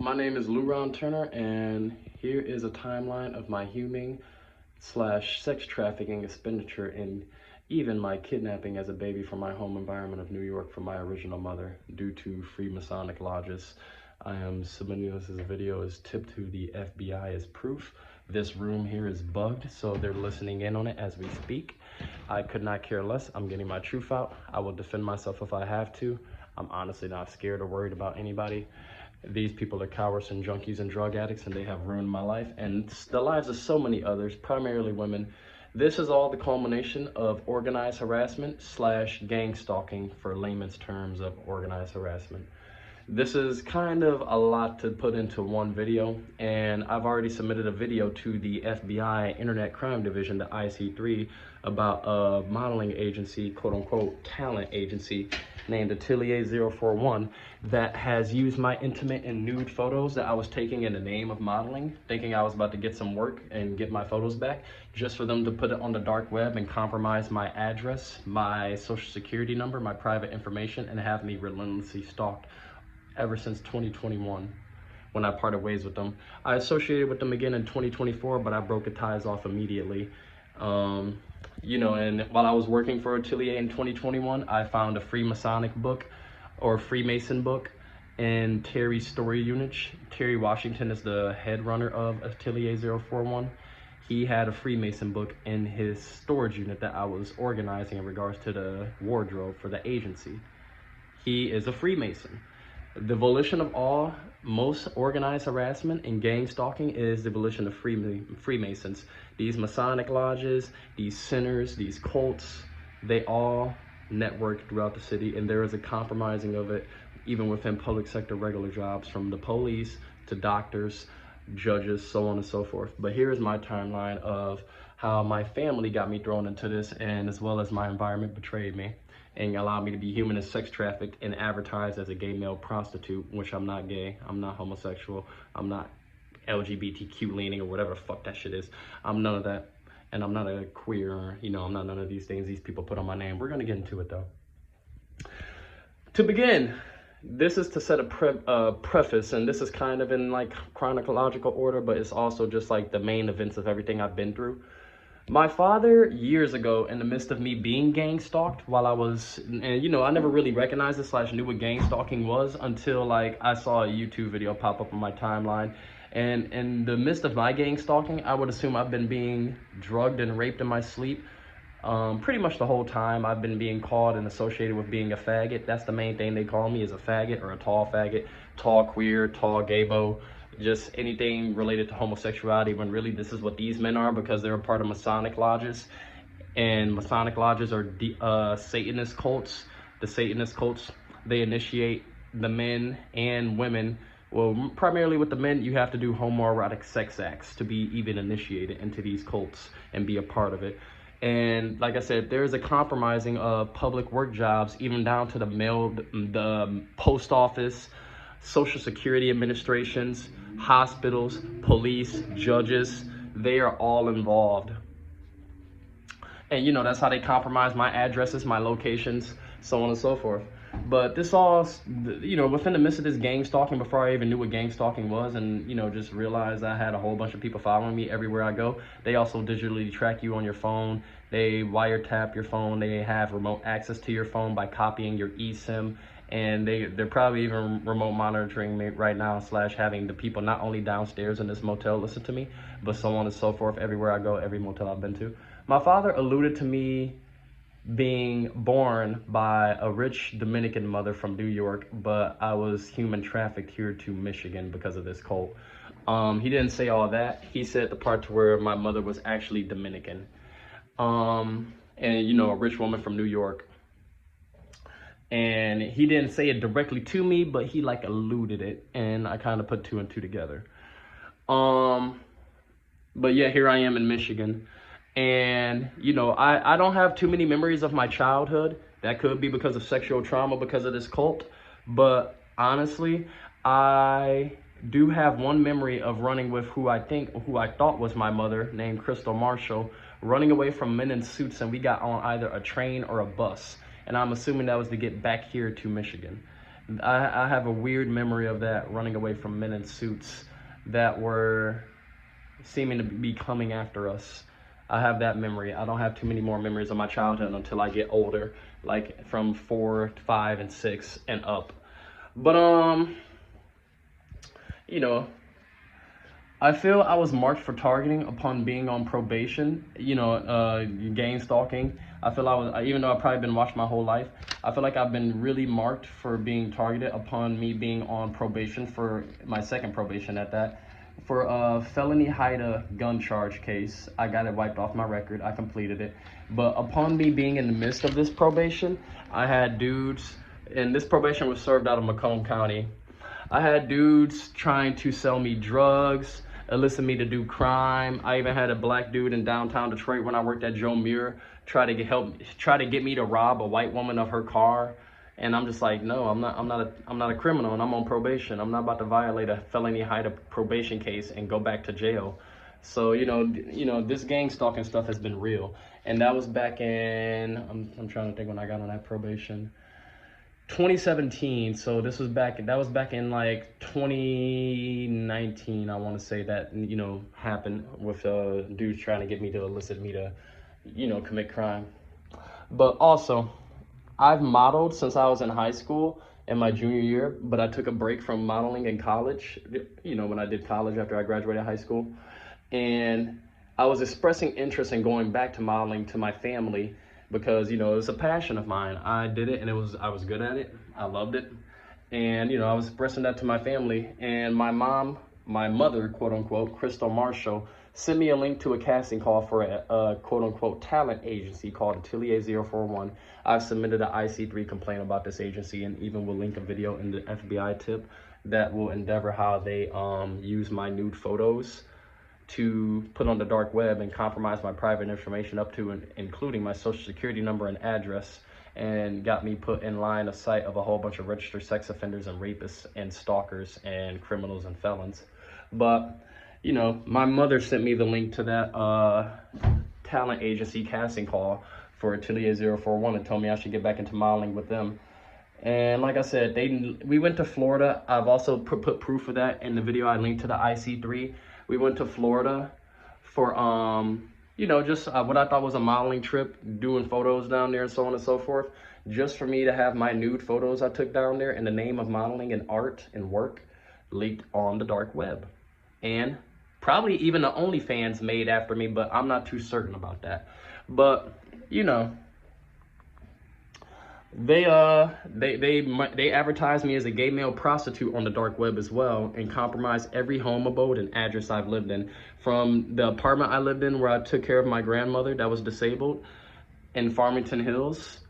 My name is Luron Turner, and here is a timeline of my human/sex trafficking expenditure and even my kidnapping as a baby from my home environment of New York from my original mother due to free Masonic lodges. I am submitting this as a video as tip to the FBI as proof. This room here is bugged, so they're listening in on it as we speak. I could not care less. I'm getting my truth out. I will defend myself if I have to. I'm honestly not scared or worried about anybody. These people are cowards and junkies and drug addicts, and they have ruined my life and the lives of so many others, primarily women. This is all the culmination of organized harassment/gang stalking, for layman's terms of organized harassment. This is kind of a lot to put into one video, and I've already submitted a video to the FBI Internet Crime Division, the IC3, about a modeling agency, quote unquote talent agency, named Atelier 041 that has used my intimate and nude photos that I was taking in the name of modeling, thinking I was about to get some work and get my photos back, just for them to put it on the dark web and compromise my address, my social security number, my private information, and have me relentlessly stalked ever since 2021 when I parted ways with them. I associated with them again in 2024, but I broke the ties off immediately. And while I was working for Atelier in 2021, I found a free Masonic book or Freemason book in Terry's storage unit. Terry Washington is the head runner of Atelier 041. He had a Freemason book in his storage unit that I was organizing in regards to the wardrobe for the agency. He is a Freemason. The volition of most organized harassment and gang stalking is the volition of Freemasons. These Masonic lodges, these centers, these cults, they all network throughout the city, and there is a compromising of it even within public sector regular jobs, from the police to doctors, judges, so on and so forth. But here is my timeline of how my family got me thrown into this, and as well as my environment betrayed me and allowed me to be human and sex trafficked and advertised as a gay male prostitute, which I'm not gay, I'm not homosexual, I'm not LGBTQ leaning or whatever the fuck that shit is. I'm none of that, and I'm not a queer, I'm not none of these things these people put on my name. We're gonna get into it though. To begin, this is to set a preface, and this is kind of in like chronological order, but it's also just like the main events of everything I've been through. My father, years ago, in the midst of me being gang stalked while I was, and I never really recognized it / knew what gang stalking was until like I saw a YouTube video pop up on my timeline. And in the midst of my gang stalking, I would assume I've been being drugged and raped in my sleep. Pretty much the whole time I've been being called and associated with being a faggot. That's the main thing they call me, is a faggot or a tall faggot, tall queer, tall gaybo. Just anything related to homosexuality, when really this is what these men are, because they're a part of Masonic lodges, and Masonic lodges are Satanist cults. The Satanist cults, they initiate the men and women. Well, primarily with the men, you have to do homoerotic sex acts to be even initiated into these cults and be a part of it. And like I said, there's a compromising of public work jobs, even down to the post office, Social Security administrations, hospitals, police, judges. They are all involved. And that's how they compromise my addresses, my locations, so on and so forth. But this all, within the midst of this gang stalking, before I even knew what gang stalking was, and just realized I had a whole bunch of people following me everywhere I go. They also digitally track you on your phone. They wiretap your phone. They have remote access to your phone by copying your eSIM. And they're probably even remote monitoring me right now / having the people not only downstairs in this motel listen to me, but so on and so forth everywhere I go, every motel I've been to. My father alluded to me being born by a rich Dominican mother from New York, but I was human trafficked here to Michigan because of this cult. He didn't say all that. He said the part to where my mother was actually Dominican. And a rich woman from New York. And he didn't say it directly to me, but he like alluded it, and I kind of put two and two together. But yeah, here I am in Michigan, and I don't have too many memories of my childhood. That could be because of sexual trauma, because of this cult, but honestly, I do have one memory of running with who I thought was my mother, named Crystal Marshall, running away from men in suits, and we got on either a train or a bus. And I'm assuming that was to get back here to Michigan. I have a weird memory of that, running away from men in suits that were seeming to be coming after us. I have that memory. I don't have too many more memories of my childhood until I get older, like from 4, 5, and 6 and up. But you know, I feel I was marked for targeting upon being on probation, gang stalking. I feel even though I've probably been watched my whole life, I feel like I've been really marked for being targeted upon me being on probation, for my second probation at that. For a felony Haida gun charge case, I got it wiped off my record. I completed it. But upon me being in the midst of this probation, I had dudes, and this probation was served out of Macomb County. I had dudes trying to sell me drugs, elicit me to do crime. I even had a black dude in downtown Detroit when I worked at Joe Muir try to get me to rob a white woman of her car. And I'm just like, no, I'm not a criminal, and I'm on probation. I'm not about to violate a felony Haida probation case and go back to jail. So this gang stalking stuff has been real, and that was back in I'm trying to think when I got on that probation. 2017. So that was back in like 2019. I want to say that happened with dudes trying to get me to elicit me to commit crime. But also, I've modeled since I was in high school in my junior year, but I took a break from modeling in college, when I did college after I graduated high school. And I was expressing interest in going back to modeling to my family because, it was a passion of mine. I did it and I was good at it. I loved it. And, I was expressing that to my family. And my mother, quote unquote, Crystal Marshall, sent me a link to a casting call for a quote unquote talent agency called Atelier 041. I've submitted an IC3 complaint about this agency, and even will link a video in the FBI tip that will endeavor how they use my nude photos to put on the dark web and compromise my private information up to and including my social security number and address, and got me put in line of sight of a whole bunch of registered sex offenders and rapists and stalkers and criminals and felons. But my mother sent me the link to that talent agency casting call for Atelier 041 and told me I should get back into modeling with them. And like I said, we went to Florida. I've also put proof of that in the video. I linked to the IC3. We went to Florida for, just what I thought was a modeling trip, doing photos down there and so on and so forth, just for me to have my nude photos I took down there in the name of modeling and art and work leaked on the dark web. And probably even the OnlyFans made after me, but I'm not too certain about that. But, they advertised me as a gay male prostitute on the dark web as well, and compromised every home abode and address I've lived in. From the apartment I lived in where I took care of my grandmother that was disabled in Farmington Hills,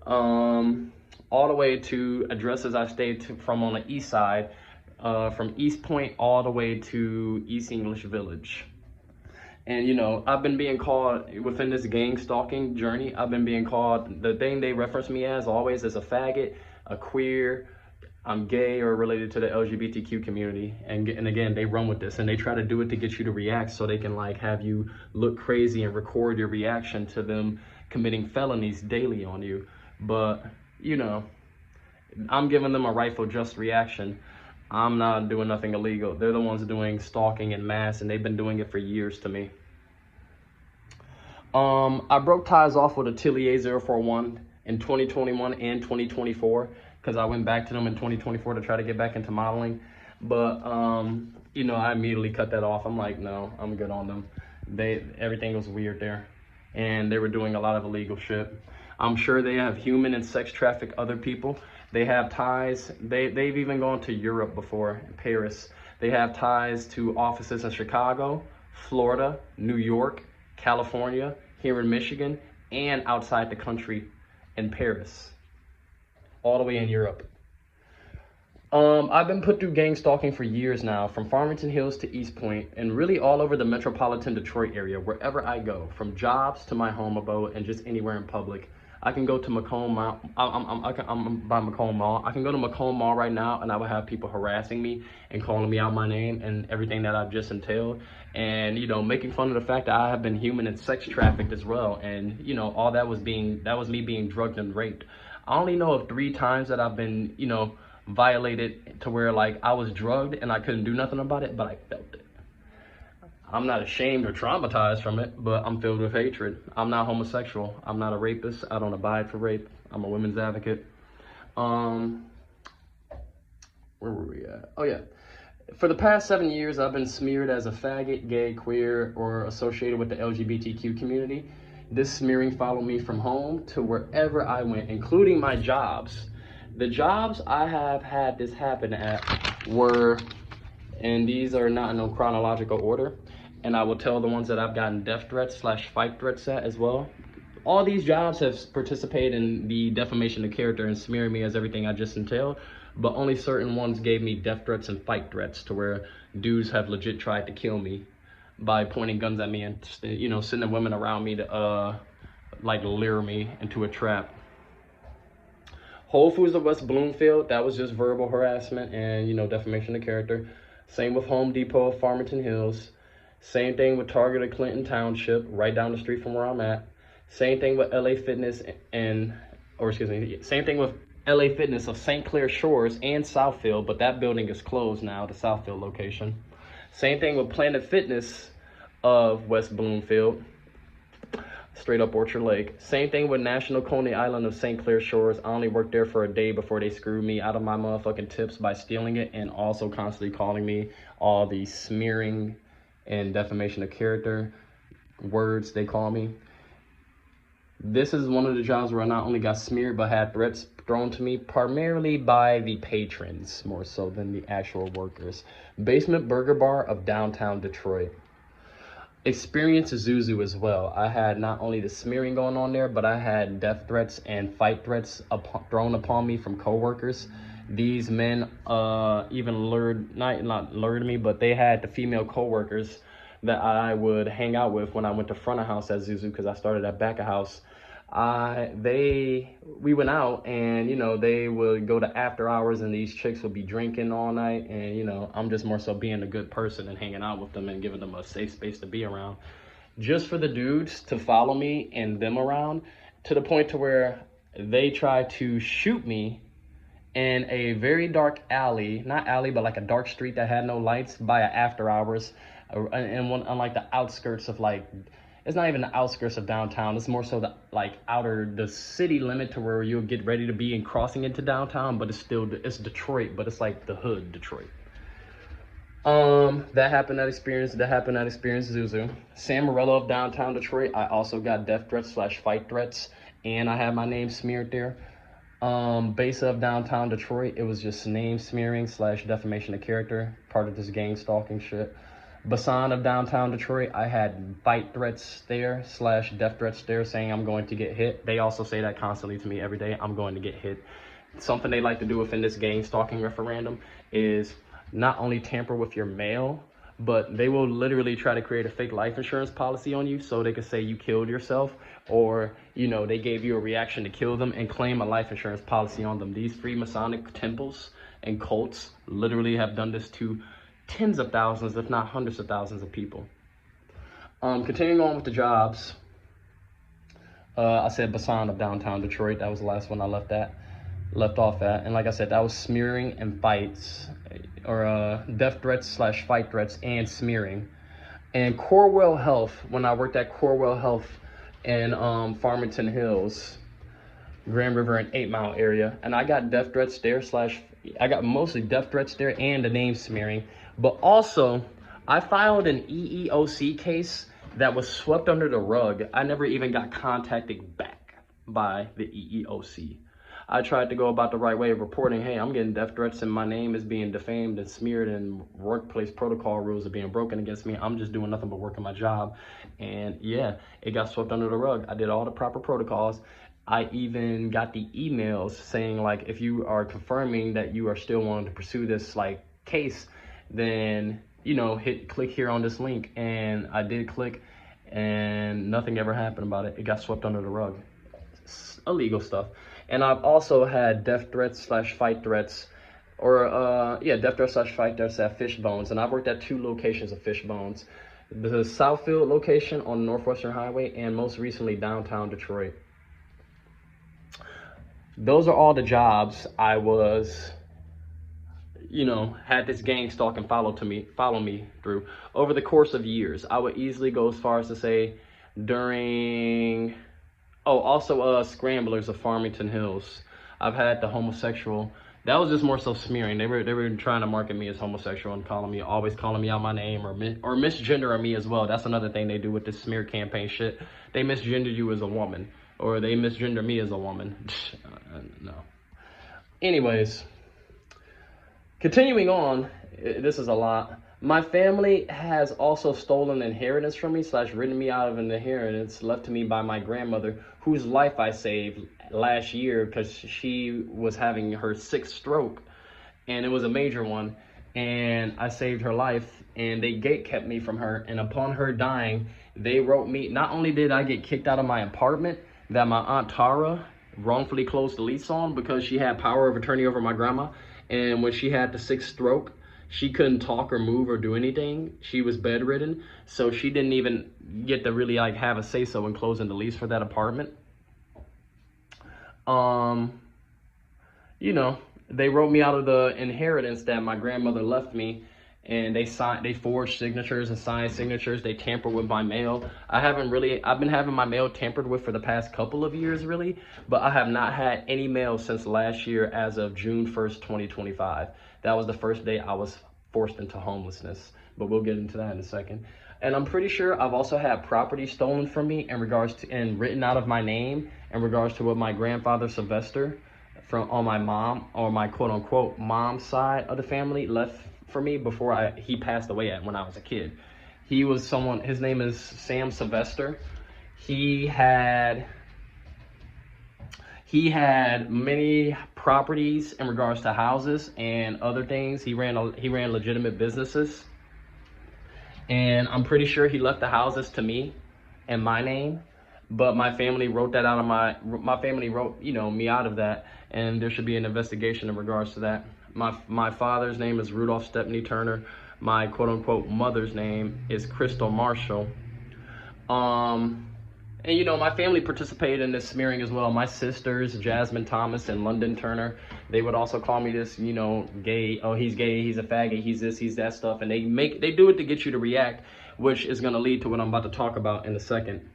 all the way to addresses I stayed from on the east side, from East Point all the way to East English Village. And, I've been being called, within this gang stalking journey, I've been being called, the thing they reference me as always, as a faggot, a queer, I'm gay, or related to the LGBTQ community. And again, they run with this, and they try to do it to get you to react so they can have you look crazy and record your reaction to them committing felonies daily on you. But, I'm giving them a rightful just reaction. I'm not doing nothing illegal. They're the ones doing stalking en masse, and they've been doing it for years to me. I broke ties off with Atelier 041 in 2021 and 2024 because I went back to them in 2024 to try to get back into modeling. But, I immediately cut that off. I'm like, no, I'm good on them. Everything was weird there, and they were doing a lot of illegal shit. I'm sure they have human and sex traffic other people. They have ties. They've even gone to Europe before, Paris. They have ties to offices in Chicago, Florida, New York, California, here in Michigan, and outside the country in Paris, all the way in Europe. I've been put through gang stalking for years now, from Farmington Hills to East Point, and really all over the metropolitan Detroit area, wherever I go, from jobs to my home abode and just anywhere in public. I can go to Macomb Mall. I'm by Macomb Mall. I can go to Macomb Mall right now, and I will have people harassing me and calling me out my name and everything that I've just entailed, and making fun of the fact that I have been human and sex trafficked as well. And all that was me being drugged and raped. I only know of 3 times that I've been, you know, violated to where like I was drugged and I couldn't do nothing about it, but I felt it. I'm not ashamed or traumatized from it, but I'm filled with hatred. I'm not homosexual. I'm not a rapist. I don't abide for rape. I'm a women's advocate. Where were we at? Oh yeah. For the past 7 years, I've been smeared as a faggot, gay, queer, or associated with the LGBTQ community. This smearing followed me from home to wherever I went, including my jobs. The jobs I have had this happen at were, and these are not in no chronological order, and I will tell the ones that I've gotten death threats / fight threats at as well. All these jobs have participated in the defamation of character and smearing me as everything I just entailed, but only certain ones gave me death threats and fight threats to where dudes have legit tried to kill me by pointing guns at me and, you know, sending women around me to like lure me into a trap. Whole Foods of West Bloomfield, that was just verbal harassment and, you know, defamation of character. Same with Home Depot of Farmington Hills. Same thing with Target of Clinton Township, right down the street from where I'm at. Same thing with LA Fitness same thing with LA Fitness of St. Clair Shores and Southfield, but that building is closed now, the Southfield location. Same thing with Planet Fitness of West Bloomfield, straight up Orchard Lake. Same thing with National Coney Island of St. Clair Shores. I only worked there for a day before they screwed me out of my motherfucking tips by stealing it and also constantly calling me all the smearing and defamation of character words they call me. This is one of the jobs where I not only got smeared, but had threats thrown to me, primarily by the patrons, more so than the actual workers. Basement Burger Bar of downtown Detroit. Experience Zuzu as well. I had not only the smearing going on there, but I had death threats and fight threats thrown upon me from coworkers. These men even not lured me, but they had the female coworkers that I would hang out with when I went to front of house at Zuzu, because I started at back of house. We went out and, you know, they would go to after hours and these chicks would be drinking all night, and, you know, I'm just more so being a good person and hanging out with them and giving them a safe space to be around, just for the dudes to follow me and them around, to the point to where they tried to shoot me in a very dark alley, not alley, but like a dark street that had no lights by a after hours, and one on like the outskirts of, like, it's not even the outskirts of downtown. It's more so the city limit to where you'll get ready to be and crossing into downtown, but it's Detroit, but it's like the hood Detroit. That happened at Experience Zuzu. Sam Morello of downtown Detroit, I also got death threats / fight threats, and I had my name smeared there. Besa of downtown Detroit, it was just name smearing / defamation of character, part of this gang stalking shit. Basan of downtown Detroit, I had fight threats there / death threats there, saying I'm going to get hit. They also say that constantly to me every day, I'm going to get hit. Something they like to do within this gang stalking referendum is not only tamper with your mail, but they will literally try to create a fake life insurance policy on you so they can say you killed yourself, or, you know, they gave you a reaction to kill them and claim a life insurance policy on them. These free Masonic temples and cults literally have done this to tens of thousands, if not hundreds of thousands of people. Continuing on with the jobs, I said Basan of downtown Detroit. That was the last one I left off at. And like I said, that was smearing and fights, or death threats / fight threats and smearing. And Corewell Health, when I worked at Corewell Health in Farmington Hills, Grand River and 8 Mile area, and I got death threats there / I got mostly death threats there and the name smearing. But also, I filed an EEOC case that was swept under the rug. I never even got contacted back by the EEOC. I tried to go about the right way of reporting, hey, I'm getting death threats and my name is being defamed and smeared and workplace protocol rules are being broken against me. I'm just doing nothing but working my job. And yeah, it got swept under the rug. I did all the proper protocols. I even got the emails saying, like, if you are confirming that you are still wanting to pursue this, like, case, then, you know, click here on this link. And I did click, and nothing ever happened about it. It got swept under the rug. It's illegal stuff. And I've also had death threats / fight threats, or death threats / fight threats at Fishbones. And I've worked at 2 locations of Fishbones: the Southfield location on Northwestern Highway, and most recently downtown Detroit. those are all the jobs I was, had this gang stalk and follow me through over the course of years. I would easily go as far as to say during, also Scramblers of Farmington Hills. I've had the homosexual. That was just more so smearing. They were trying to market me as homosexual and always calling me out my name or misgendering me as well. That's another thing they do with this smear campaign shit. They misgender you as a woman, or they misgender me as a woman. No. Anyways, continuing on, this is a lot. My family has also stolen inheritance from me / written me out of an inheritance left to me by my grandmother, whose life I saved last year because she was having her 6th stroke, and it was a major one, and I saved her life, and they gatekept me from her, and upon her dying, they wrote me. Not only did I get kicked out of my apartment that my Aunt Tara wrongfully closed the lease on because she had power of attorney over my grandma, and when she had the 6th stroke, she couldn't talk or move or do anything. She was bedridden, so she didn't even get to really have a say-so in closing the lease for that apartment. They wrote me out of the inheritance that my grandmother left me, and they forged signatures and signed signatures. They tampered with my mail. I've been having my mail tampered with for the past couple of years, really, but I have not had any mail since last year as of June 1st, 2025. That was the first day I was forced into homelessness, but we'll get into that in a second. And I'm pretty sure I've also had property stolen from me and written out of my name in regards to what my grandfather Sylvester on my mom, or my quote unquote mom's side of the family, left for me before he passed away when I was a kid. He was someone, his name is Sam Sylvester. He had many properties in regards to houses and other things. He ran legitimate businesses, and I'm pretty sure he left the houses to me in my name, but my family wrote that out of my family wrote me out of that, and there should be an investigation in regards to that. My father's name is Rudolph Stepney Turner. My quote unquote mother's name is Crystal Marshall. And my family participated in this smearing as well. My sisters, Jasmine Thomas and London Turner, they would also call me this, gay. Oh, he's gay, he's a faggot, he's this, he's that stuff. And they do it to get you to react, which is gonna lead to what I'm about to talk about in a second.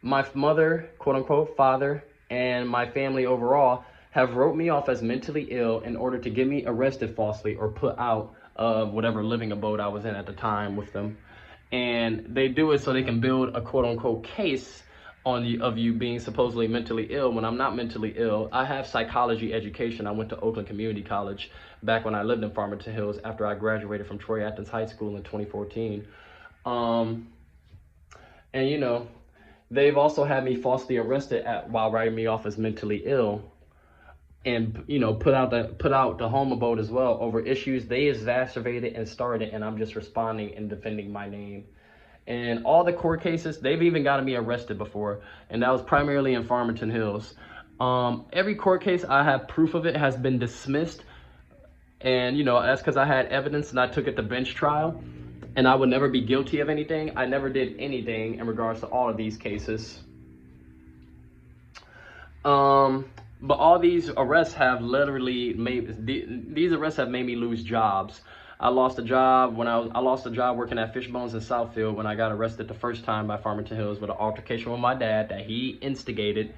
My mother, quote unquote, father, and my family overall have wrote me off as mentally ill in order to get me arrested falsely or put out of whatever living abode I was in at the time with them. And they do it so they can build a quote unquote case of you being supposedly mentally ill when I'm not mentally ill. I have psychology education. I went to Oakland Community College back when I lived in Farmington Hills after I graduated from Troy Athens High School in 2014. And they've also had me falsely arrested while writing me off as mentally ill, and put out the home abode as well over issues they exacerbated and started, and I'm just responding and defending my name. And all the court cases, they've even gotten me arrested before, and that was primarily in Farmington Hills. Every court case I have proof of it has been dismissed, and that's because I had evidence and I took it to bench trial, and I would never be guilty of anything. I never did anything in regards to all of these cases. But all these arrests have literally made me lose jobs. I lost a job working at Fishbones in Southfield when I got arrested the first time by Farmington Hills with an altercation with my dad that he instigated,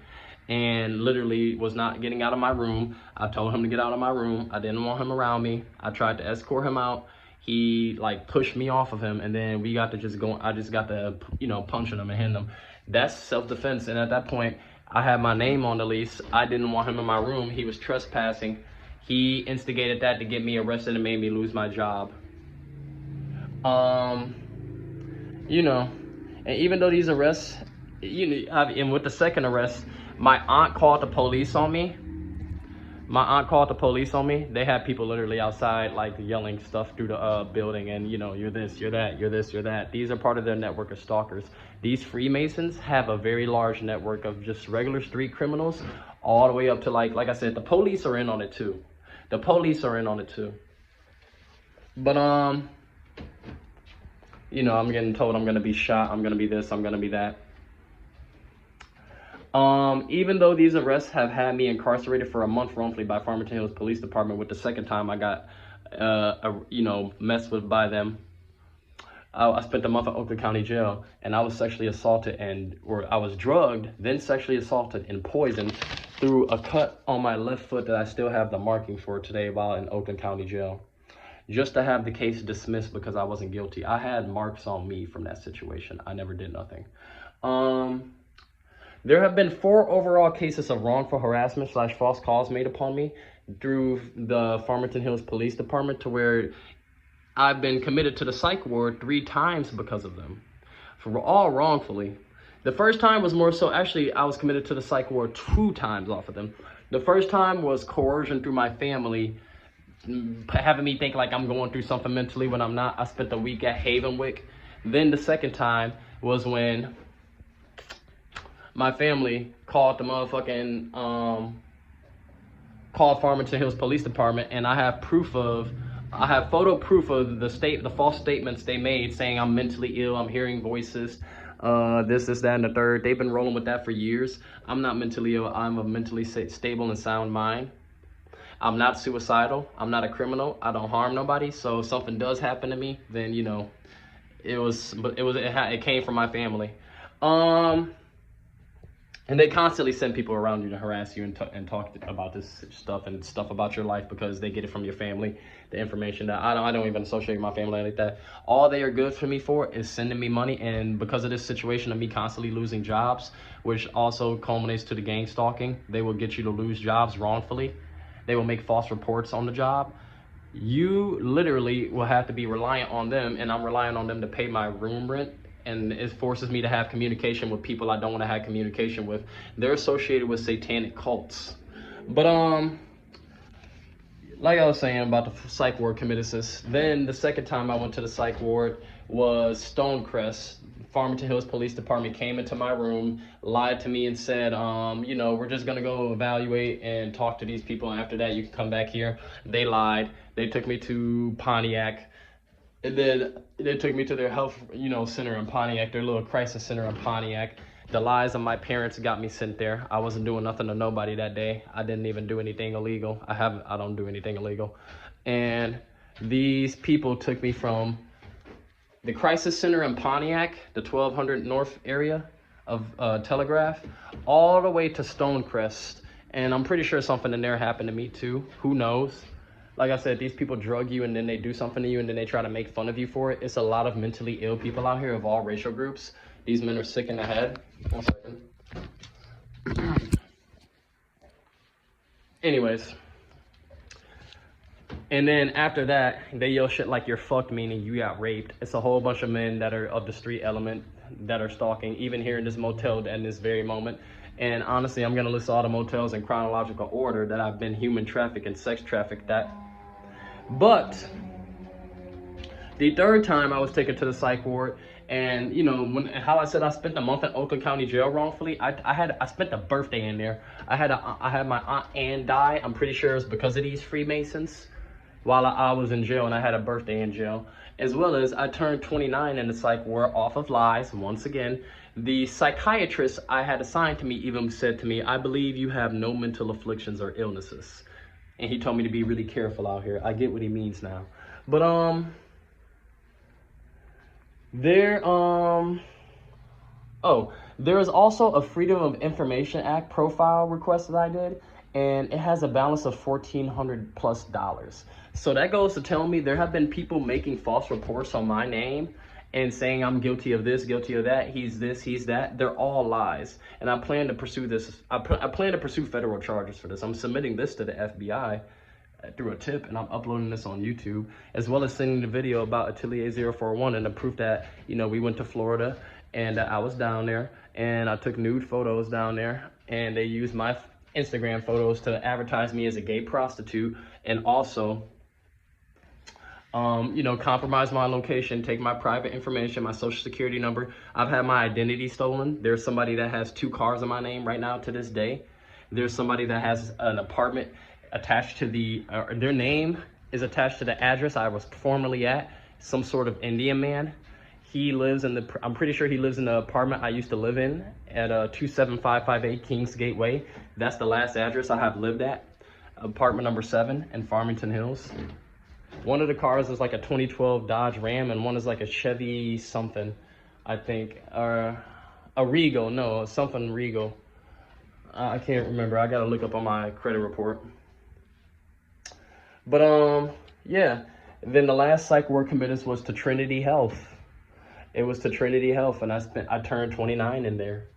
and literally was not getting out of my room. I told him to get out of my room. I didn't want him around me. I tried to escort him out. He pushed me off of him, and then we got to just go. I just got to punching him and hitting him. That's self-defense, and at that point, I had my name on the lease. I didn't want him in my room. He was trespassing. He instigated that to get me arrested and made me lose my job. And even though these arrests, and with the second arrest, my aunt called the police on me. They had people literally outside, yelling stuff through the building, and you're this, you're that, you're this, you're that. These are part of their network of stalkers. These Freemasons have a very large network of just regular street criminals, all the way up to like I said, the police are in on it too. But I'm getting told I'm gonna be shot, I'm gonna be this, I'm gonna be that. Even though these arrests have had me incarcerated for a month wrongfully by Farmington Hills Police Department, with the second time I got, messed with by them. I spent a month in Oakland County Jail, and I was sexually assaulted or I was drugged, then sexually assaulted and poisoned through a cut on my left foot that I still have the marking for today while in Oakland County Jail. Just to have the case dismissed because I wasn't guilty. I had marks on me from that situation. I never did nothing. There have been 4 overall cases of wrongful harassment / false calls made upon me through the Farmington Hills Police Department, to where I've been committed to the psych ward 3 times because of them, for all wrongfully. The first time was more so, actually, I was committed to the psych ward 2 times off of them. The first time was coercion through my family, having me think like I'm going through something mentally when I'm not. I spent a week at Havenwick. Then the second time was when my family called the motherfucking, called Farmington Hills Police Department, and I have photo proof of the false statements they made saying I'm mentally ill, I'm hearing voices, this, that, and the third. They've been rolling with that for years. I'm not mentally ill. I'm a mentally stable and sound mind. I'm not suicidal. I'm not a criminal. I don't harm nobody. So if something does happen to me, then, it came from my family. And they constantly send people around you to harass you and talk about this stuff and stuff about your life, because they get it from your family, the information that I don't even associate with my family like that. All they are good for me for is sending me money. And because of this situation of me constantly losing jobs, which also culminates to the gang stalking, they will get you to lose jobs wrongfully. They will make false reports on the job. You literally will have to be reliant on them, and I'm relying on them to pay my room rent. And it forces me to have communication with people I don't want to have communication with. They're associated with satanic cults. But like I was saying about the psych ward committed. Then the second time I went to the psych ward was Stonecrest. Farmington Hills Police Department came into my room, lied to me and said, we're just gonna go evaluate and talk to these people, and after that you can come back here. They lied. They took me to Pontiac. And then they took me to their health, center in Pontiac, their little crisis center in Pontiac. The lies of my parents got me sent there. I wasn't doing nothing to nobody that day. I didn't even do anything illegal. I don't do anything illegal. And these people took me from the crisis center in Pontiac, the 1200 North area of Telegraph, all the way to Stonecrest. And I'm pretty sure something in there happened to me too. Who knows? Like I said, these people drug you and then they do something to you and then they try to make fun of you for it. It's a lot of mentally ill people out here of all racial groups. These men are sick in the head. 1 second. Anyways. And then after that, they yell shit like you're fucked, meaning you got raped. It's a whole bunch of men that are of the street element that are stalking, even here in this motel in this very moment. And honestly, I'm going to list all the motels in chronological order that I've been human trafficked and sex trafficked at. But the third time I was taken to the psych ward, and how I said I spent a month in Oakland County Jail wrongfully, I spent a birthday in there. I had my Aunt Ann die. I'm pretty sure it's because of these Freemasons while I was in jail, and I had a birthday in jail. As well as I turned 29 in the psych ward off of lies once again. The psychiatrist I had assigned to me even said to me, I believe you have no mental afflictions or illnesses. And he told me to be really careful out here. I get what he means now. But there is also a Freedom of Information Act profile request that I did, and it has a balance of $1,400+. So that goes to tell me there have been people making false reports on my name and saying I'm guilty of this, guilty of that, he's this, he's that. They're all lies. And I plan to pursue this. I plan to pursue federal charges for this. I'm submitting this to the FBI through a tip, and I'm uploading this on YouTube, as well as sending the video about Atelier 041 and the proof that, we went to Florida and I was down there and I took nude photos down there, and they used my Instagram photos to advertise me as a gay prostitute, and also compromise my location, take my private information, my social security number. I've had my identity stolen. There's somebody that has 2 cars in my name right now to this day. There's somebody that has an apartment attached to their name is attached to the address I was formerly at. Some sort of Indian man. He lives in I'm pretty sure he lives in the apartment I used to live in at 27558 Kingsgate Way. That's the last address I have lived at. Apartment number 7 in Farmington Hills. One of the cars is like a 2012 Dodge Ram, and one is like a Chevy something, I think, or a Regal. No, something Regal. I can't remember. I gotta look up on my credit report. But yeah. Then the last psych ward committed was to Trinity Health. It was to Trinity Health, and I turned 29 in there.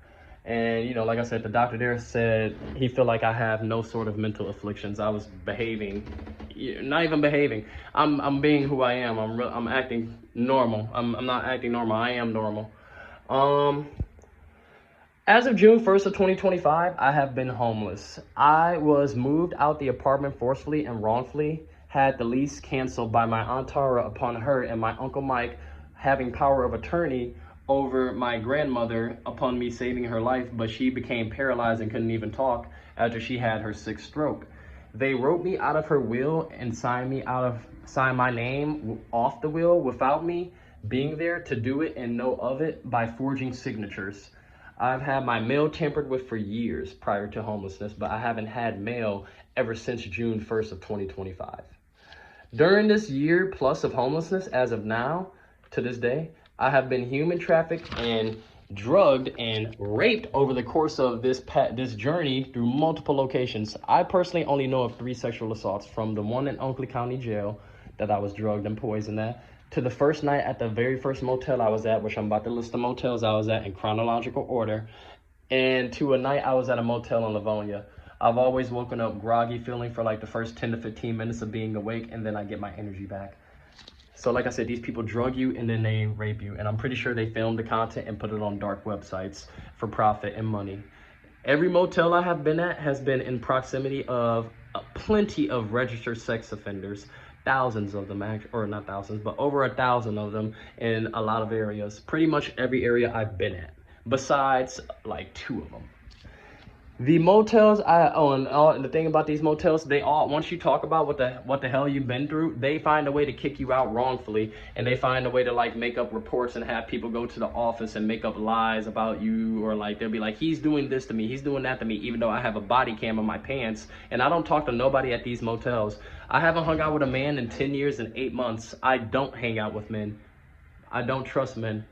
And, you know, like I said, the doctor there said he felt like I have no sort of mental afflictions. I was behaving, not even behaving. I'm being who I am. I'm acting normal. I'm not acting normal. I am normal. As of June 1st of 2025, I have been homeless. I was moved out the apartment forcefully and wrongfully, had the lease canceled by my Aunt Tara upon her and my Uncle Mike having power of attorney over my grandmother upon me saving her life, but she became paralyzed and couldn't even talk after she had her 6th stroke. They wrote me out of her will and signed my name off the will without me being there to do it and know of it by forging signatures. I've had my mail tampered with for years prior to homelessness, but I haven't had mail ever since June 1st of 2025. During this year plus of homelessness, as of now, to this day, I have been human trafficked and drugged and raped over the course of this journey through multiple locations. I personally only know of 3 sexual assaults, from the one in Oakland County Jail that I was drugged and poisoned at, to the first night at the very first motel I was at, which I'm about to list the motels I was at in chronological order, and to a night I was at a motel in Livonia. I've always woken up groggy feeling for like the first 10 to 15 minutes of being awake, and then I get my energy back. So like I said, these people drug you and then they rape you, and I'm pretty sure they filmed the content and put it on dark websites for profit and money. Every motel I have been at has been in proximity of plenty of registered sex offenders. Thousands of them, or not thousands, but over 1,000 of them in a lot of areas. Pretty much every area I've been at, besides like 2 of them. The motels and the thing about these motels, they all, once you talk about what the hell you've been through, they find a way to kick you out wrongfully, and they find a way to like make up reports and have people go to the office and make up lies about you, or like they'll be like, he's doing this to me, he's doing that to me, even though I have a body cam in my pants, and I don't talk to nobody at these motels. I haven't hung out with a man in 10 years and 8 months. I don't hang out with men. I don't trust men.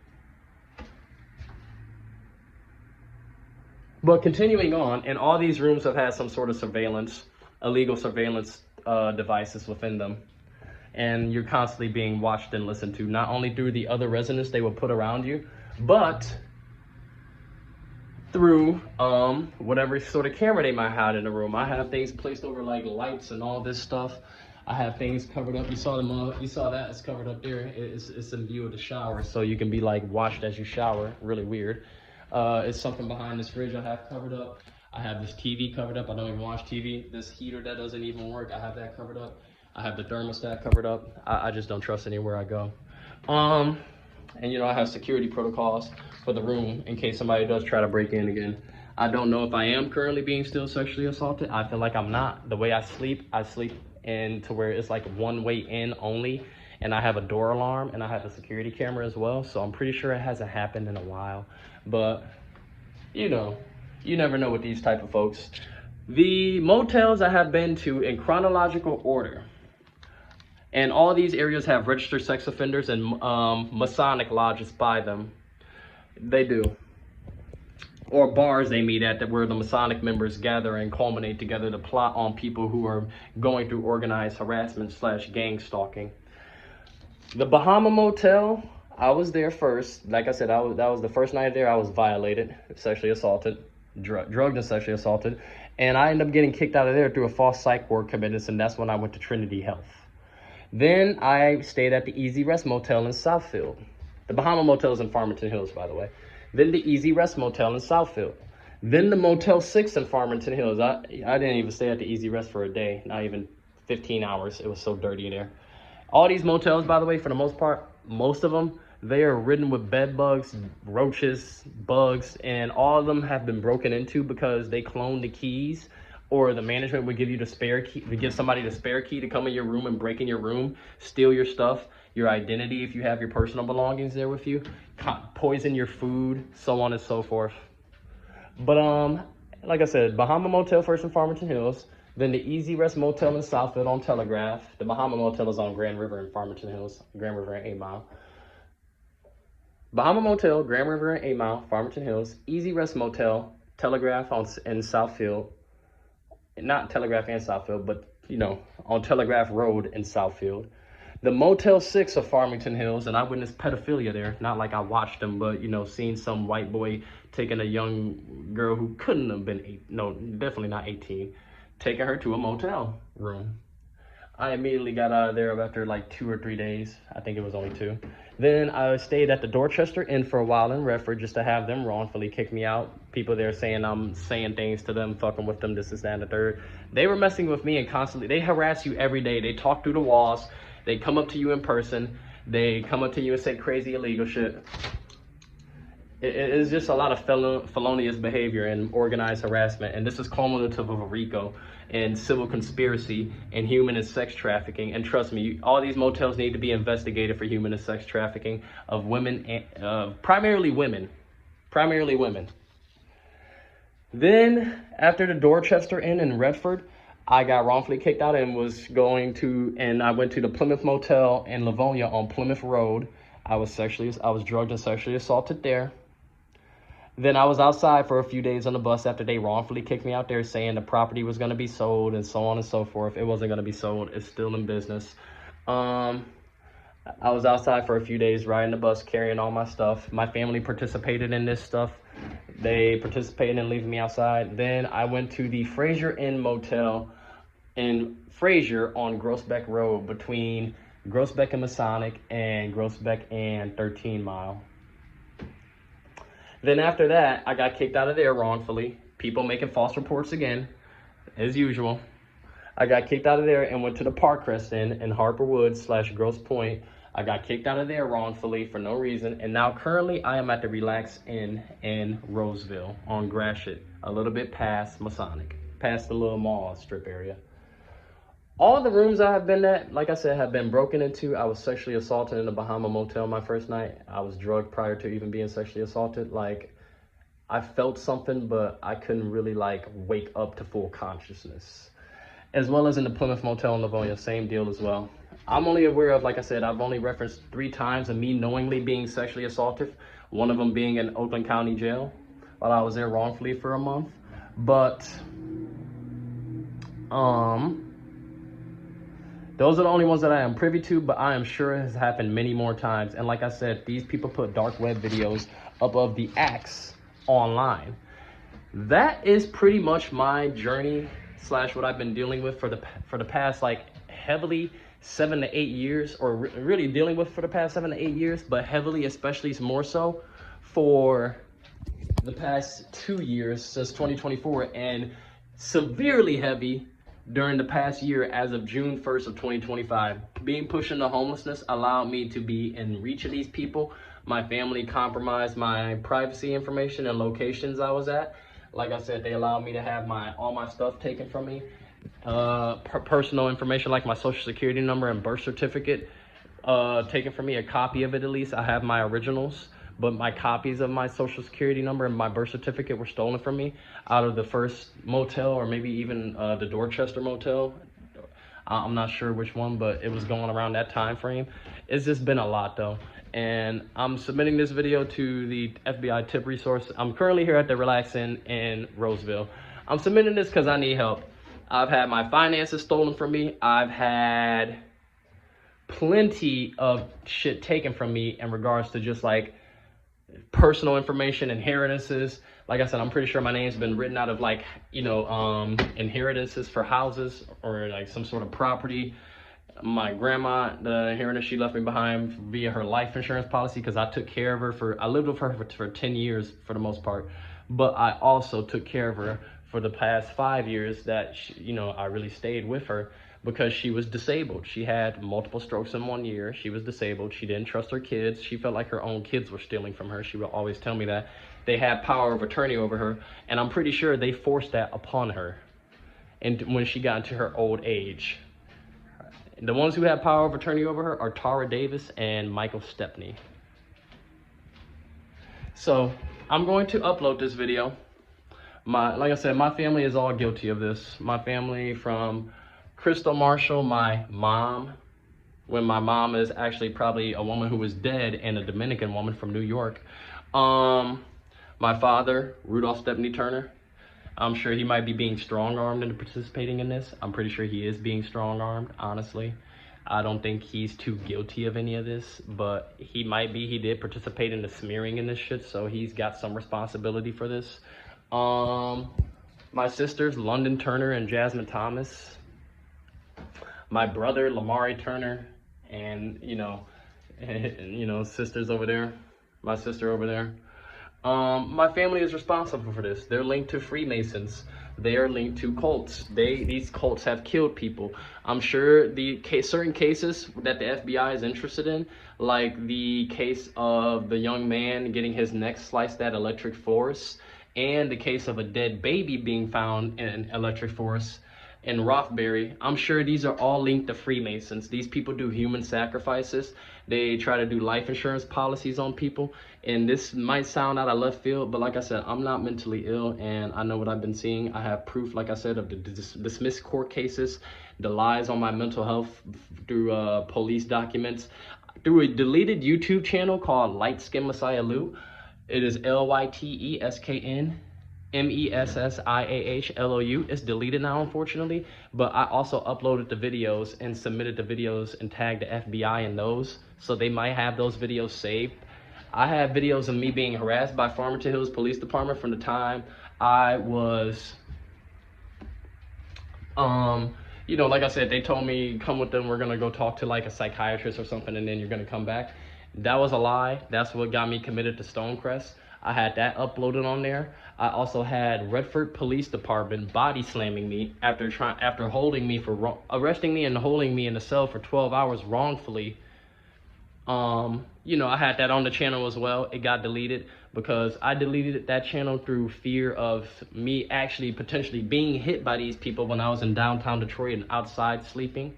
But continuing on, and all these rooms have had some sort of surveillance, illegal surveillance devices within them. And you're constantly being watched and listened to, not only through the other residents they will put around you, but through whatever sort of camera they might have in the room. I have things placed over like lights and all this stuff. I have things covered up. You saw them. You saw that. It's covered up there. It's in view of the shower, so you can be like watched as you shower. Really weird. It's something behind this fridge I have covered up. I have this TV covered up. I don't even watch TV. This heater that doesn't even work, I have that covered up. I have the thermostat covered up. I just don't trust anywhere I go. And you know, I have security protocols for the room in case somebody does try to break in again. I don't know if I am currently being still sexually assaulted. I feel like I'm not. The way I sleep in to where it's like one way in only. And I have a door alarm, and I have a security camera as well. So I'm pretty sure it hasn't happened in a while. But, you know, you never know with these type of folks. The motels I have been to in chronological order, and all these areas have registered sex offenders and Masonic lodges by them. They do. Or bars they meet at, where the Masonic members gather and culminate together to plot on people who are going through organized harassment / gang stalking. The Bahama Motel, I was there first. Like I said, that was the first night there. I was violated, sexually assaulted, drugged and sexually assaulted. And I ended up getting kicked out of there through a false psych ward commitment, and that's when I went to Trinity Health. Then I stayed at the Easy Rest Motel in Southfield. The Bahama Motel is in Farmington Hills, by the way. Then the Easy Rest Motel in Southfield. Then the Motel 6 in Farmington Hills. I didn't even stay at the Easy Rest for a day, not even 15 hours. It was so dirty in there. All these motels, by the way, for the most part, most of them, they are ridden with bed bugs, roaches, bugs, and all of them have been broken into because they cloned the keys or the management would give you the spare key, to give somebody the spare key to come in your room and break in your room, steal your stuff, your identity if you have your personal belongings there with you, poison your food, so on and so forth. But like I said, Bahama Motel first in Farmington Hills, then the Easy Rest Motel in Southfield on Telegraph. The Bahama Motel is on Grand River in Farmington Hills, Grand River and 8 Mile. Bahama Motel, Grand River and 8 Mile, Farmington Hills. Easy Rest Motel, Telegraph in Southfield. Not Telegraph and Southfield, but, you know, on Telegraph Road in Southfield. The Motel 6 of Farmington Hills, and I witnessed pedophilia there. Not like I watched them, but, you know, seeing some white boy taking a young girl who couldn't have been, definitely not 18, taking her to a motel room. I immediately got out of there after like 2 or 3 days. I think it was only 2. Then I stayed at the Dorchester Inn for a while in Redford just to have them wrongfully kick me out. People there saying I'm saying things to them, fucking with them, this, that, and the third. They were messing with me and constantly, they harass you every day. They talk through the walls. They come up to you in person. They come up to you and say crazy illegal shit. It is just a lot of felonious behavior and organized harassment. And this is cumulative of a RICO and civil conspiracy and human and sex trafficking. And trust me, all these motels need to be investigated for human and sex trafficking of women, primarily women. Then after the Dorchester Inn in Redford, I got wrongfully kicked out and I went to the Plymouth Motel in Livonia on Plymouth Road. I was drugged and sexually assaulted there. Then I was outside for a few days on the bus after they wrongfully kicked me out there saying the property was going to be sold and so on and so forth. It wasn't going to be sold. It's still in business. I was outside for a few days riding the bus, carrying all my stuff. My family participated in this stuff. They participated in leaving me outside. Then I went to the Fraser Inn Motel in Fraser on Groesbeck Road between Groesbeck and Masonic and Groesbeck and 13 Mile. Then after that, I got kicked out of there wrongfully. People making false reports again, as usual. I got kicked out of there and went to the Parkcrest Inn in Harper Woods / Grosse Pointe. I got kicked out of there wrongfully for no reason. And now currently I am at the Relax Inn in Roseville on Gratiot, a little bit past Masonic, past the little mall strip area. All the rooms I have been at, like I said, have been broken into. I was sexually assaulted in the Bahama Motel my first night. I was drugged prior to even being sexually assaulted. Like, I felt something, but I couldn't really, like, wake up to full consciousness. As well as in the Plymouth Motel in Livonia, same deal as well. I'm only aware of, like I said, I've only referenced 3 times of me knowingly being sexually assaulted. One of them being in Oakland County Jail while I was there wrongfully for a month. But, those are the only ones that I am privy to, but I am sure it has happened many more times. And like I said, these people put dark web videos up of the acts online. That is pretty much my journey / what I've been dealing with for the past, like, heavily 7 to 8 years, or really dealing with for the past 7 to 8 years, but heavily, especially more so for the past 2 years since 2024, and severely heavy during the past year as of June 1st of 2025. Being pushed into homelessness allowed me to be in reach of these people. My family compromised my privacy information and locations I was at. Like I said, they allowed me to have all my stuff taken from me. Personal information like my social security number and birth certificate taken from me, a copy of it at least. I have my originals, but my copies of my social security number and my birth certificate were stolen from me out of the first motel, or maybe even the Dorchester Motel. I'm not sure which one, but it was going around that time frame. It's just been a lot though. And I'm submitting this video to the FBI tip resource. I'm currently here at the Relax Inn in Roseville. I'm submitting this because I need help. I've had my finances stolen from me. I've had plenty of shit taken from me in regards to just like personal information, inheritances. Like I said, I'm pretty sure my name's been written out of like, inheritances for houses or like some sort of property. My grandma, the inheritance she left me behind via her life insurance policy, because I took care of her I lived with her for 10 years for the most part. But I also took care of her for the past 5 years that, I really stayed with her because she was disabled. She had multiple strokes in 1 year. She was disabled. She didn't trust her kids. She felt like her own kids were stealing from her. She would always tell me that. They had power of attorney over her, and I'm pretty sure they forced that upon her. and when she got into her old age. The ones who have power of attorney over her are Tara Davis and Michael Stepney. So I'm going to upload this video. Like I said, my family is all guilty of this. My family, from Crystal Marshall, my mom, when my mom is actually probably a woman who was dead, and a Dominican woman from New York. My father, Rudolph Stepney Turner. I'm sure he might be being strong-armed into participating in this. I'm pretty sure he is being strong-armed, honestly. I don't think he's too guilty of any of this, but he might be. He did participate in the smearing in this shit, so he's got some responsibility for this. My sisters, Luron Turner and Jasmine Thomas. My brother, Lamari Turner, and, sisters over there. My sister over there. My family is responsible for this. They're linked to Freemasons. They are linked to cults. These cults have killed people. I'm sure certain cases that the FBI is interested in, like the case of the young man getting his neck sliced at electric force, and the case of a dead baby being found in electric force in Rothbury. I'm sure these are all linked to Freemasons. These people do human sacrifices. They try to do life insurance policies on people. And this might sound out of left field, but like I said, I'm not mentally ill, and I know what I've been seeing. I have proof, like I said, of the dismissed court cases, the lies on my mental health through police documents, through a deleted YouTube channel called Light Skin Messiah Lou. It is LYTESKNMESSIAHLOU. It's deleted now, unfortunately, but I also uploaded the videos and submitted the videos and tagged the FBI in those, so they might have those videos saved. I have videos of me being harassed by Farmington Hills Police Department from the time I was, like I said, they told me, come with them, we're gonna go talk to like a psychiatrist or something, and then you're gonna come back. That was a lie. That's what got me committed to Stonecrest. I had that uploaded on there. I also had Redford Police Department body slamming me after holding me for arresting me and holding me in a cell for 12 hours wrongfully. I had that on the channel as well. It got deleted because I deleted that channel through fear of me actually potentially being hit by these people when I was in downtown Detroit and outside sleeping.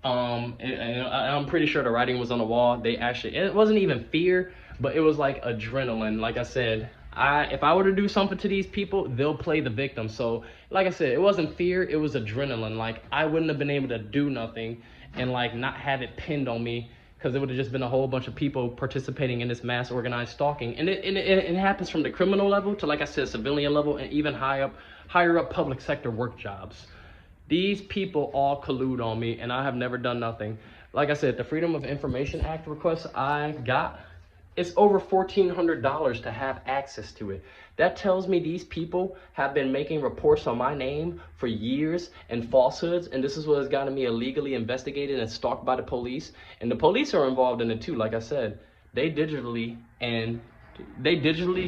And I'm pretty sure the writing was on the wall. It wasn't even fear, but it was like adrenaline. Like I said, if I were to do something to these people, they'll play the victim. So like I said, it wasn't fear, it was adrenaline. Like, I wouldn't have been able to do nothing and like not have it pinned on me, because it would have just been a whole bunch of people participating in this mass organized stalking. And it happens from the criminal level to, like I said, civilian level, and even higher up public sector work jobs. These people all collude on me, and I have never done nothing. Like I said, the Freedom of Information Act request I got, it's over $1,400 to have access to it. That tells me these people have been making reports on my name for years and falsehoods, and this is what has gotten me illegally investigated and stalked by the police. And the police are involved in it too. Like I said, they digitally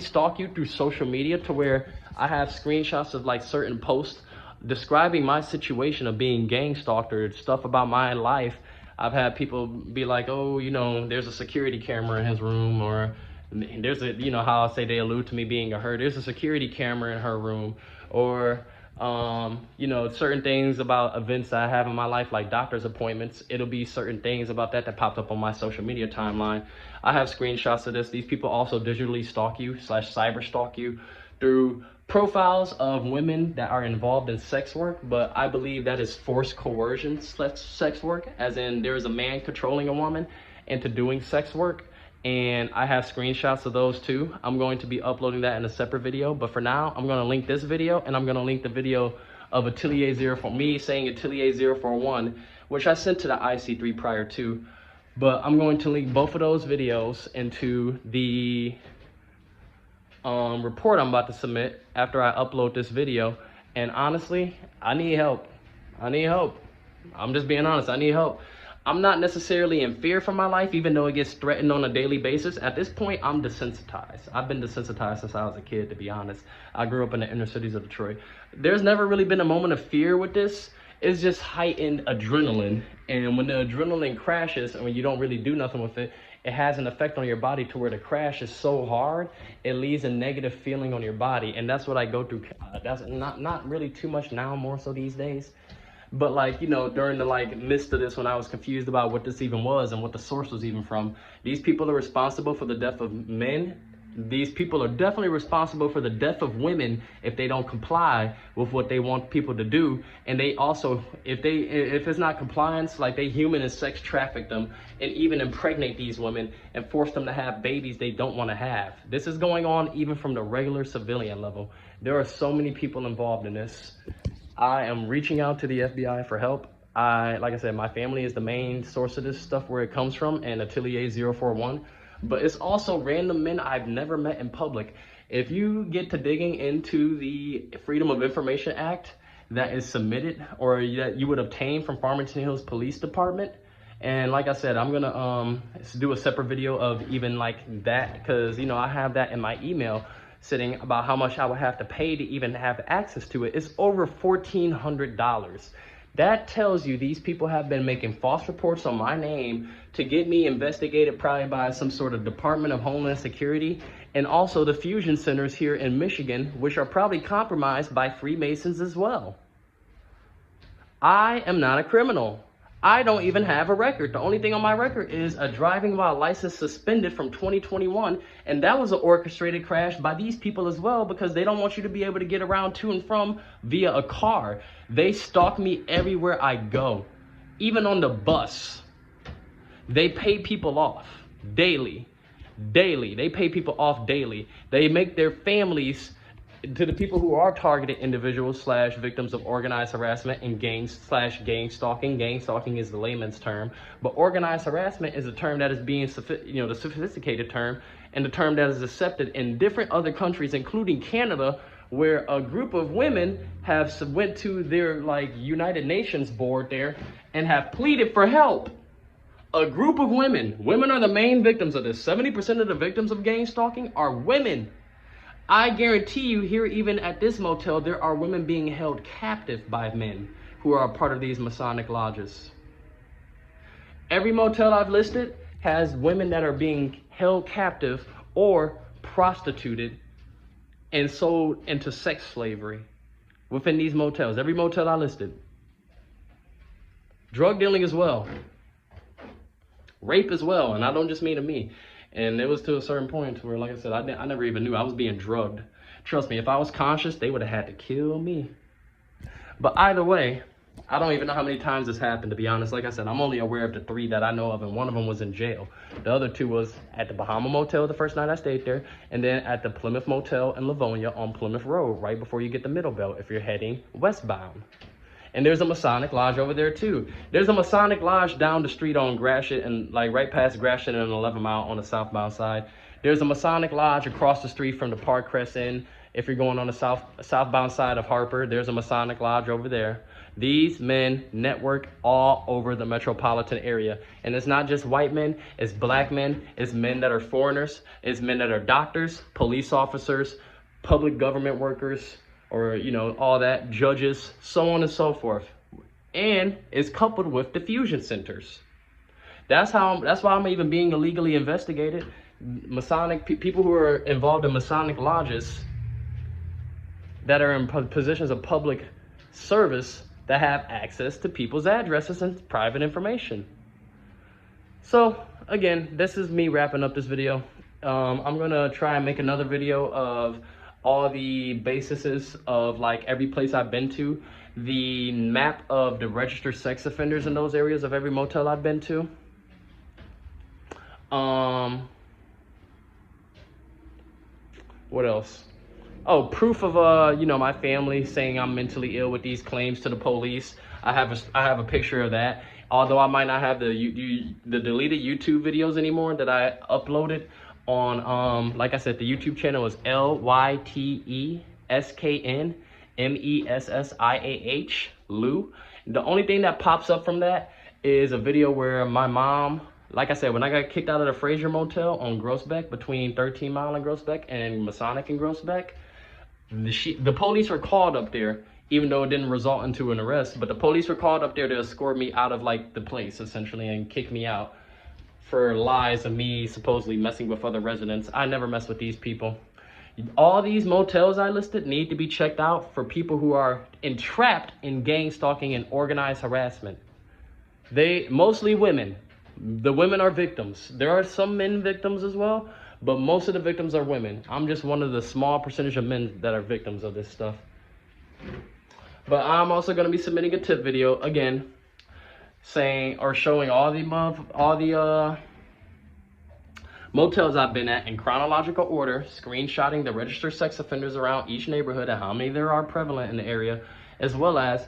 stalk you through social media, to where I have screenshots of like certain posts describing my situation of being gang stalked or stuff about my life. I've had people be like, oh, there's a security camera in his room, or there's a, how I say they allude to me being a her, there's a security camera in her room, or, certain things about events I have in my life, like doctor's appointments. It'll be certain things about that popped up on my social media timeline. I have screenshots of this. These people also digitally stalk you / cyber stalk you through profiles of women that are involved in sex work, but I believe that is forced coercion sex work, as in there is a man controlling a woman into doing sex work, and I have screenshots of those too. I'm going to be uploading that in a separate video, but for now, I'm going to link this video, and I'm going to link the video of Atelier 041, which I sent to the IC3 prior to, but I'm going to link both of those videos into the report I'm about to submit after I upload this video. And honestly, I need help. I'm just being honest, I need help. I'm not necessarily in fear for my life, even though it gets threatened on a daily basis. At this point, I'm desensitized. I've been desensitized since I was a kid, to be honest. I grew up in the inner cities of Detroit. There's never really been a moment of fear with this. it's just heightened adrenaline. And when the adrenaline crashes and when you don't really do nothing with it, it has an effect on your body to where the crash is so hard, it leaves a negative feeling on your body. And that's what I go through. That's not really too much now, more so these days. But like, you know, during the like midst of this, when I was confused about what this even was and what the source was even from, these people are responsible for the death of men. These people are definitely responsible for the death of women if they don't comply with what they want people to do. And they also, if it's not compliance, like they human and sex traffic them and even impregnate these women and force them to have babies they don't want to have. This is going on even from the regular civilian level. There are so many people involved in this. I am reaching out to the FBI for help. Like I said, my family is the main source of this stuff, where it comes from, and Atelier 041. But it's also random men I've never met in public. If you get to digging into the Freedom of Information Act that is submitted or that you would obtain from Farmington Hills Police Department, and like I said, I'm gonna do a separate video of even like that, because you know I have that in my email sitting about how much I would have to pay to even have access to it. It's over $1,400. That tells you these people have been making false reports on my name to get me investigated, probably by some sort of Department of Homeland Security, and also the fusion centers here in Michigan, which are probably compromised by Freemasons as well. I am not a criminal. I don't even have a record. The only thing on my record is a driving while license suspended from 2021, and that was an orchestrated crash by these people as well, because they don't want you to be able to get around to and from via a car. They stalk me everywhere I go, even on the bus. They pay people off daily. They pay people off daily. They make their families, to the people who are targeted individuals / victims of organized harassment and gang stalking. Gang stalking is the layman's term, but organized harassment is a term that is being, the sophisticated term, and the term that is accepted in different other countries, including Canada, where a group of women have went to their like United Nations board there and have pleaded for help. A group of women are the main victims of this. 70% of the victims of gang stalking are women. I guarantee you here, even at this motel, there are women being held captive by men who are a part of these Masonic lodges. Every motel I've listed has women that are being held captive or prostituted and sold into sex slavery within these motels. Every motel I listed. Drug dealing as well. Rape as well, and I don't just mean to me. And it was to a certain point where, like I said, I never even knew I was being drugged. Trust me, if I was conscious, they would have had to kill me. But either way, I don't even know how many times this happened, to be honest. Like I said, I'm only aware of the 3 that I know of, and one of them was in jail. The other 2 was at the Bahama Motel the first night I stayed there, and then at the Plymouth Motel in Livonia on Plymouth Road, right before you get the Middle Belt if you're heading westbound. And there's a Masonic lodge over there too. There's a Masonic lodge down the street on Gratiot, and like right past Gratiot and 11 Mile on the southbound side. There's a Masonic lodge across the street from the Park Crest Inn. If you're going on the southbound side of Harper, there's a Masonic lodge over there. These men network all over the metropolitan area. And it's not just white men, it's black men, it's men that are foreigners, it's men that are doctors, police officers, public government workers, or, you know, all that, judges, so on and so forth. And it's coupled with the fusion centers. That's why I'm even being illegally investigated. Masonic people who are involved in Masonic lodges that are in positions of public service that have access to people's addresses and private information. So again, this is me wrapping up this video. I'm gonna try and make another video of all the bases of like every place I've been to, the map of the registered sex offenders in those areas of every motel I've been to. What else? Oh, proof of my family saying I'm mentally ill with these claims to the police. I have a picture of that. Although I might not have the deleted YouTube videos anymore that I uploaded on, like I said, the YouTube channel is LYTESKNMESSIAH, Lou. The only thing that pops up from that is a video where my mom, like I said, when I got kicked out of the Fraser Motel on Groesbeck, between 13 Mile and Groesbeck and Masonic and Groesbeck, the police were called up there even though it didn't result into an arrest. But the police were called up there to escort me out of like the place essentially and kick me out for lies of me supposedly messing with other residents. I never mess with these people. All these motels I listed need to be checked out for people who are entrapped in gang stalking and organized harassment. They mostly women. The women are victims. There are some men victims as well, but most of the victims are women. I'm just one of the small percentage of men that are victims of this stuff. But I'm also going to be submitting a tip video again, saying or showing all the motels I've been at in chronological order, screenshotting the registered sex offenders around each neighborhood and how many there are prevalent in the area, as well as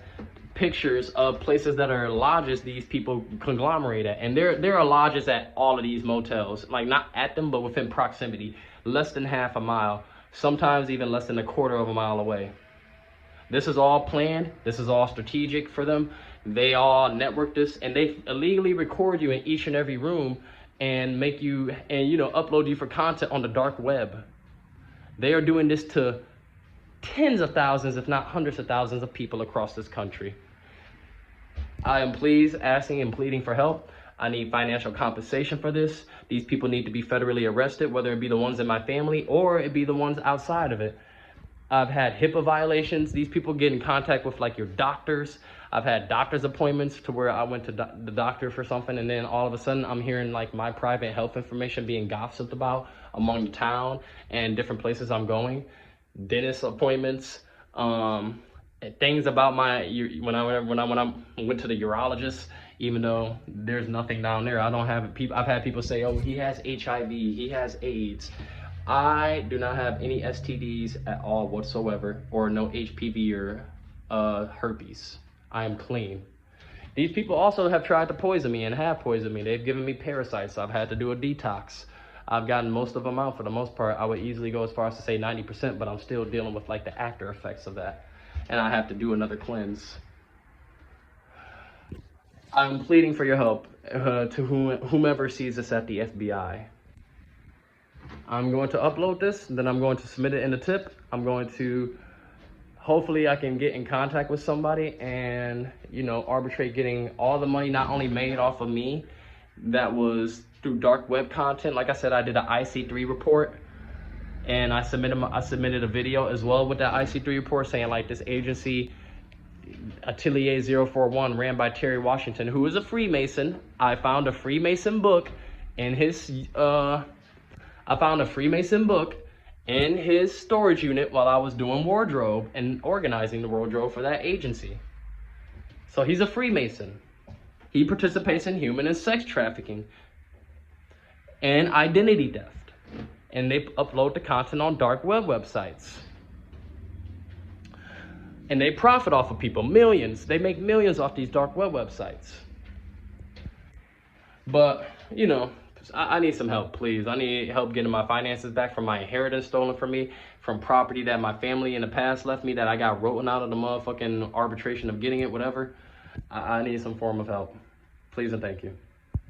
pictures of places that are lodges these people conglomerate at. And there are lodges at all of these motels, like not at them, but within proximity, less than half a mile, sometimes even less than a quarter of a mile away. This is all planned. This is all strategic for them. They all network this, and they illegally record you in each and every room and make you, and upload you for content on the dark web. They are doing this to tens of thousands, if not hundreds of thousands of people across this country. I am asking and pleading for help. I need financial compensation for this. These people need to be federally arrested, whether it be the ones in my family or it be the ones outside of it. I've had HIPAA violations. These people get in contact with like your doctors. I've had doctor's appointments to where I went to the doctor for something, and then all of a sudden I'm hearing like my private health information being gossiped about among the town and different places I'm going. Dentist appointments, things about when I went to the urologist, even though there's nothing down there. I don't have it. I've had people say, oh, he has HIV, he has AIDS. I do not have any STDs at all whatsoever, or no HPV or herpes. I am clean. These people also have tried to poison me and have poisoned me. They've given me parasites. I've had to do a detox. I've gotten most of them out for the most part. I would easily go as far as to say 90%, but I'm still dealing with like the after effects of that. And I have to do another cleanse. I'm pleading for your help to whomever sees this at the FBI. I'm going to upload this, then I'm going to submit it in the tip. I'm going to, hopefully I can get in contact with somebody and, arbitrate getting all the money not only made off of me, that was through dark web content. Like I said, I did an IC3 report, and I submitted a video as well with that IC3 report saying like this agency, Atelier 041, ran by Terry Washington, who is a Freemason. I found a Freemason book in his storage unit while I was doing wardrobe and organizing the wardrobe for that agency. So he's a Freemason. He participates in human and sex trafficking and identity theft. And they upload the content on dark web websites. And they profit off of people, millions. They make millions off these dark web websites. But, I need some help, please. I need help getting my finances back from my inheritance stolen from me, from property that my family in the past left me that I got written out of the motherfucking arbitration of getting it, whatever. I need some form of help. Please and thank you.